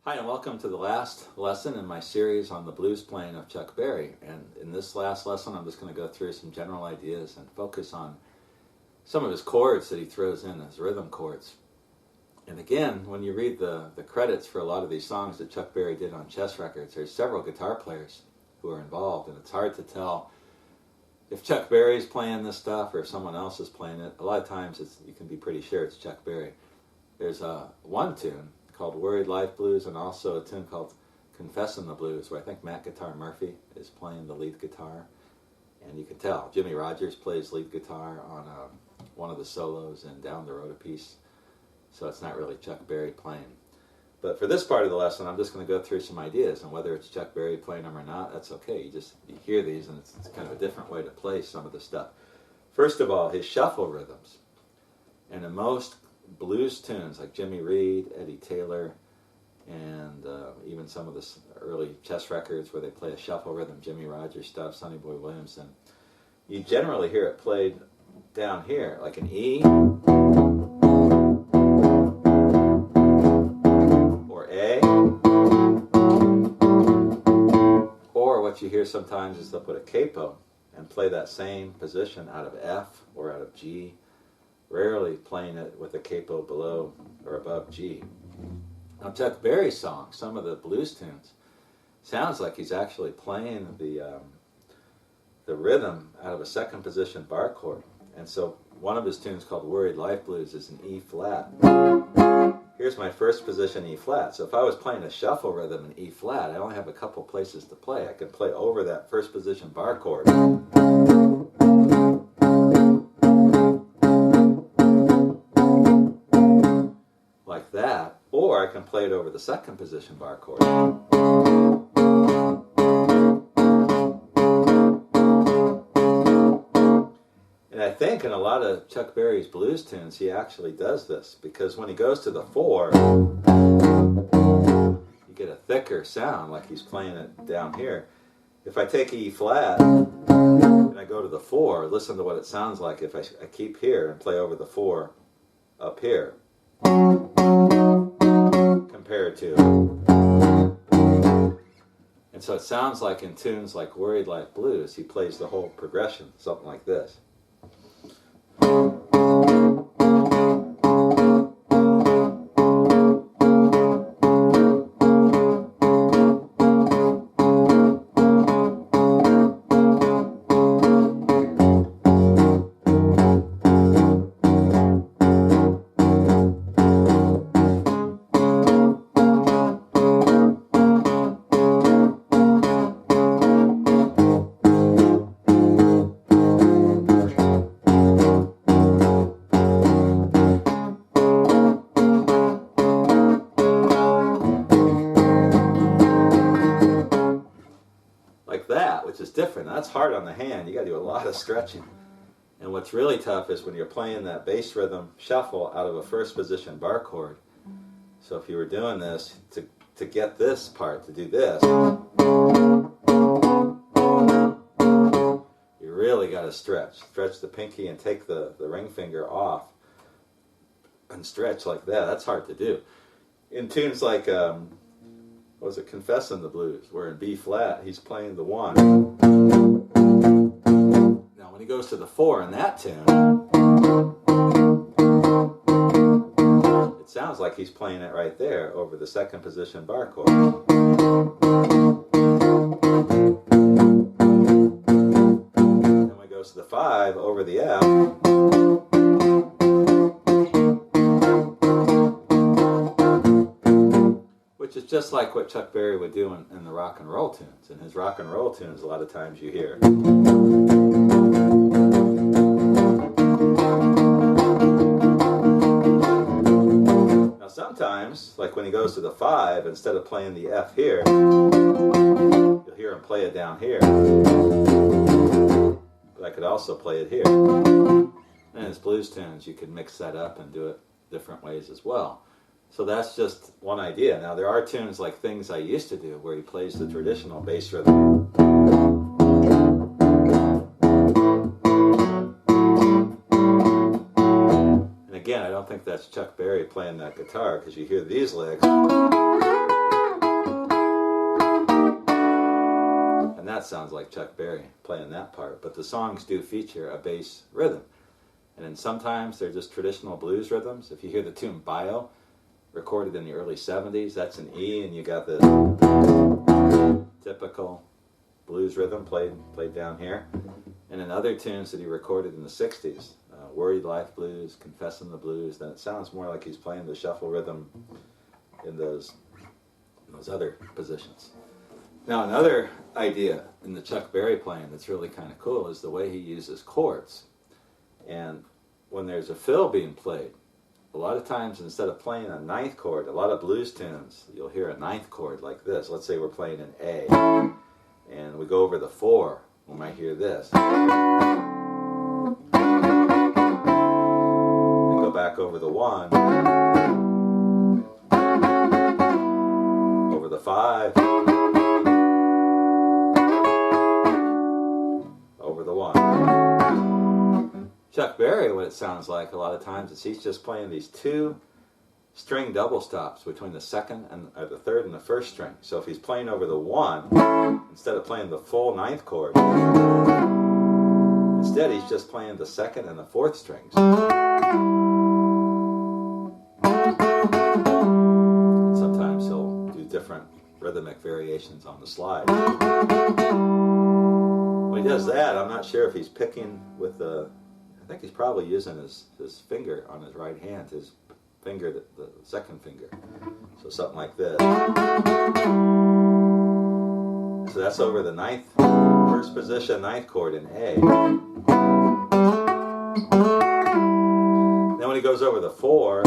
Hi, and welcome to the last lesson in my series on the blues playing of Chuck Berry. And in this last lesson, I'm just going to go through some general ideas and focus on some of his chords that he throws in as rhythm chords. And again, when you read the credits for a lot of these songs that Chuck Berry did on chess records, there's several guitar players who are involved, and it's hard to tell if Chuck Berry's playing this stuff or if someone else is playing it. A lot of times you can be pretty sure it's Chuck Berry. There's one tune called Worried Life Blues, and also a tune called Confessin' the Blues, where I think Matt Guitar Murphy is playing the lead guitar. And you can tell Jimmy Rogers plays lead guitar on one of the solos in Down the Road a Piece. So it's not really Chuck Berry playing. But for this part of the lesson, I'm just going to go through some ideas, and whether it's Chuck Berry playing them or not, that's okay. You hear these, and it's kind of a different way to play some of the stuff. First of all, his shuffle rhythms. And in most blues tunes like Jimmy Reed, Eddie Taylor, and even some of the early chess records where they play a shuffle rhythm, Jimmy Rogers stuff, Sonny Boy Williamson, you generally hear it played down here, like an E, or A, or what you hear sometimes is they'll put a capo and play that same position out of F or out of G, rarely playing it with a capo below or above G. Now Chuck Berry's songs, some of the blues tunes, sounds like he's actually playing the rhythm out of a second position bar chord. And so one of his tunes called Worried Life Blues is an E flat. Here's my first position E flat. So if I was playing a shuffle rhythm in E flat, I only have a couple places to play. I could play over that first position bar chord, like that, or I can play it over the second position bar chord. And I think in a lot of Chuck Berry's blues tunes he actually does this, because when he goes to the 4, you get a thicker sound like he's playing it down here. If I take E flat and I go to the 4, listen to what it sounds like if I keep here and play over the 4 up here, compared to. And so it sounds like in tunes like Worried Life Blues, he plays the whole progression, something like this. Which is different. That's hard on the hand. You got to do a lot of stretching. And what's really tough is when you're playing that bass rhythm shuffle out of a first position bar chord. So if you were doing this, to get this part, to do this, you really got to stretch. Stretch the pinky and take the ring finger off and stretch like that. That's hard to do. In tunes like was it Confessin' the Blues, where in B flat he's playing the 1. Now when he goes to the 4 in that tune, it sounds like he's playing it right there over the second position bar chord. And when he goes to the 5 over the F, which is just like what Chuck Berry would do in the rock and roll tunes. In his rock and roll tunes, a lot of times you hear. Now sometimes, like when he goes to the 5, instead of playing the F here, you'll hear him play it down here. But I could also play it here. And in his blues tunes, you could mix that up and do it different ways as well. So that's just one idea. Now there are tunes like Things I Used to Do, where he plays the traditional bass rhythm. And again, I don't think that's Chuck Berry playing that guitar, because you hear these licks. sounds like Chuck Berry playing that part. But the songs do feature a bass rhythm. And then sometimes they're just traditional blues rhythms. If you hear the tune Bio, recorded in the early 70s, that's an E, and you got the typical blues rhythm played down here. And in other tunes that he recorded in the 60s, Worried Life Blues, Confessin' the Blues, then it sounds more like he's playing the shuffle rhythm in those other positions. Now, another idea in the Chuck Berry playing that's really kind of cool is the way he uses chords. And when there's a fill being played, a lot of times instead of playing a ninth chord, a lot of blues tunes, you'll hear a ninth chord like this. Let's say we're playing an A, and we go over the 4, we might hear this. Back over the 1, over the 5, over the 1. Chuck Berry, what it sounds like a lot of times is he's just playing these 2 string double stops between the second and the third and the first string. So if he's playing over the 1, instead of playing the full 9th chord, instead he's just playing the 2nd and the 4th strings. Sometimes he'll do different rhythmic variations on the slide. When he does that, I'm not sure if he's picking with I think he's probably using his finger on his right hand, his finger, the second finger. So something like this. So that's over the 9th, first position 9th chord in A. Then when he goes over the 4,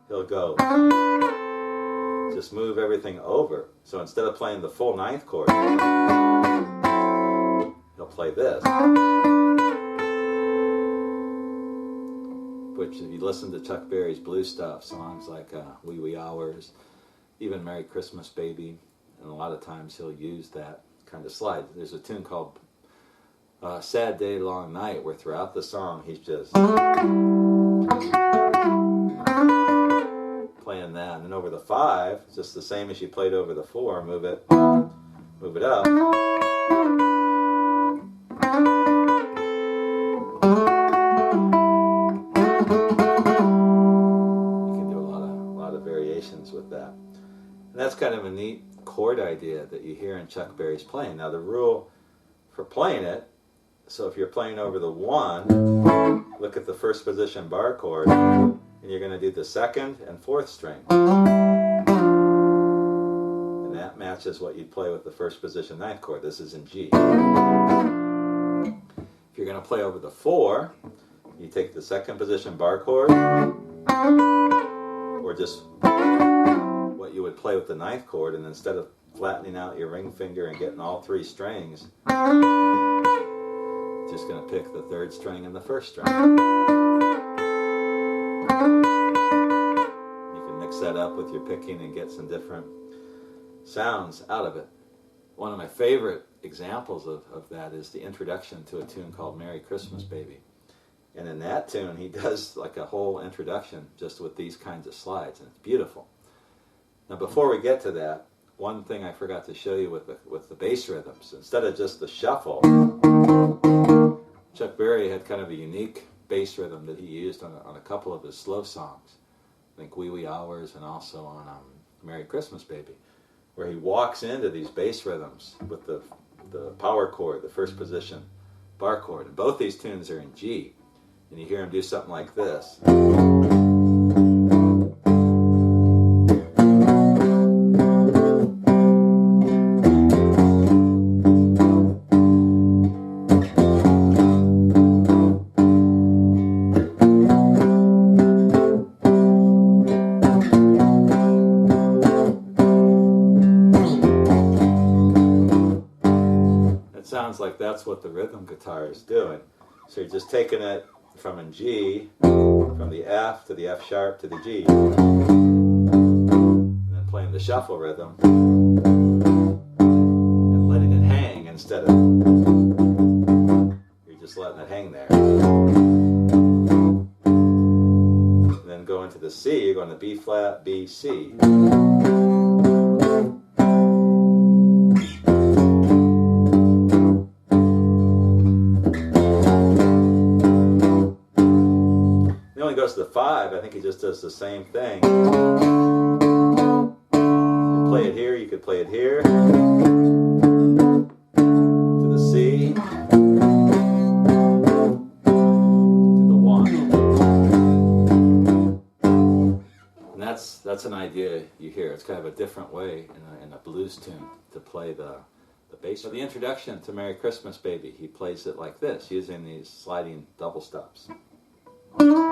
he'll go, just move everything over. So instead of playing the full 9th chord, he'll play this. Which, if you listen to Chuck Berry's blues stuff, songs like Wee Wee Hours, even Merry Christmas Baby, and a lot of times he'll use that kind of slide. There's a tune called Sad Day, Long Night, where throughout the song he's just playing that. And then over the 5, it's just the same as you played over the 4, move it up. With that. And that's kind of a neat chord idea that you hear in Chuck Berry's playing. Now the rule for playing it, so if you're playing over the 1, look at the first position bar chord, and you're going to do the 2nd and 4th string. And that matches what you'd play with the first position 9th chord. This is in G. If you're going to play over the 4, you take the 2nd position bar chord, or just what you would play with the 9th chord, and instead of flattening out your ring finger and getting all 3 strings, just going to pick the 3rd string and the 1st string. You can mix that up with your picking and get some different sounds out of it. One of my favorite examples of that is the introduction to a tune called Merry Christmas Baby. And in that tune, he does like a whole introduction just with these kinds of slides, and it's beautiful. Now, before we get to that, one thing I forgot to show you with the bass rhythms, instead of just the shuffle, Chuck Berry had kind of a unique bass rhythm that he used on a couple of his slow songs. I think Wee Wee Hours and also on Merry Christmas Baby, where he walks into these bass rhythms with the power chord, the first position bar chord. And both these tunes are in G. And you hear him do something like this. It sounds like that's what the rhythm guitar is doing. So you're just taking it from a G, from the F to the F sharp to the G, and then playing the shuffle rhythm and letting it hang instead of you're just letting it hang there. And then go into the C, you're going to B flat, B, C. 5, I think he just does the same thing. You could play it here, you could play it here, to the C, to the 1. And that's an idea you hear. It's kind of a different way in a blues tune to play the bass. For the introduction to Merry Christmas Baby, he plays it like this, using these sliding double stops. And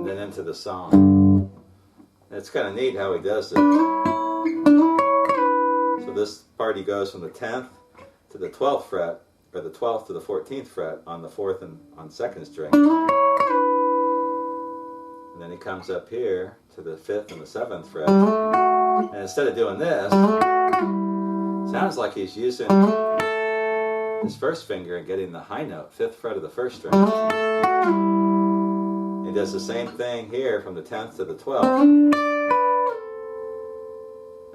then into the song. And it's kind of neat how he does it. So this part he goes from the 10th to the 12th fret, or the 12th to the 14th fret on the 4th and on 2nd string. And then he comes up here to the 5th and the 7th fret. And instead of doing this, sounds like he's using his first finger and getting the high note, 5th fret of the 1st string. He does the same thing here from the 10th to the 12th.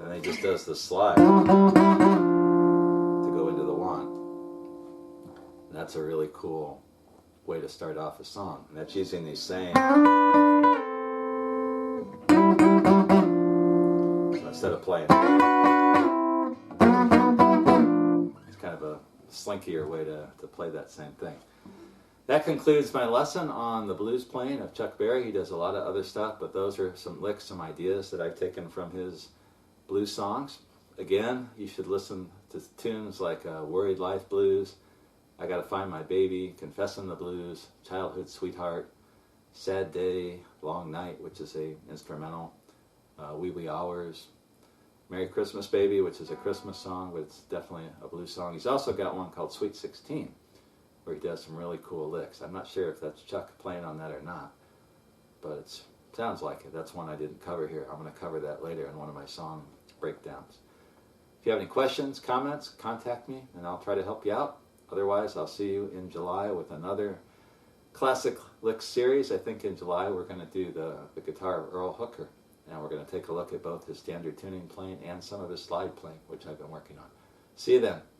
And then he just does the slide to go into the 1. And that's a really cool way to start off a song. And that's using these same. So instead of playing, it's kind of a slinkier way to play that same thing. That concludes my lesson on the blues playing of Chuck Berry. He does a lot of other stuff, but those are some licks, some ideas that I've taken from his blues songs. Again, you should listen to tunes like Worried Life Blues, I Gotta Find My Baby, Confessin' the Blues, Childhood Sweetheart, Sad Day, Long Night, which is a instrumental, Wee Wee Hours, Merry Christmas Baby, which is a Christmas song, but it's definitely a blues song. He's also got one called Sweet 16, where he does some really cool licks. I'm not sure if that's Chuck playing on that or not, but it sounds like it. That's one I didn't cover here. I'm going to cover that later in one of my song breakdowns. If you have any questions, comments, contact me, and I'll try to help you out. Otherwise, I'll see you in July with another Classic Licks series. I think in July we're going to do the guitar of Earl Hooker, and we're going to take a look at both his standard tuning playing and some of his slide playing, which I've been working on. See you then.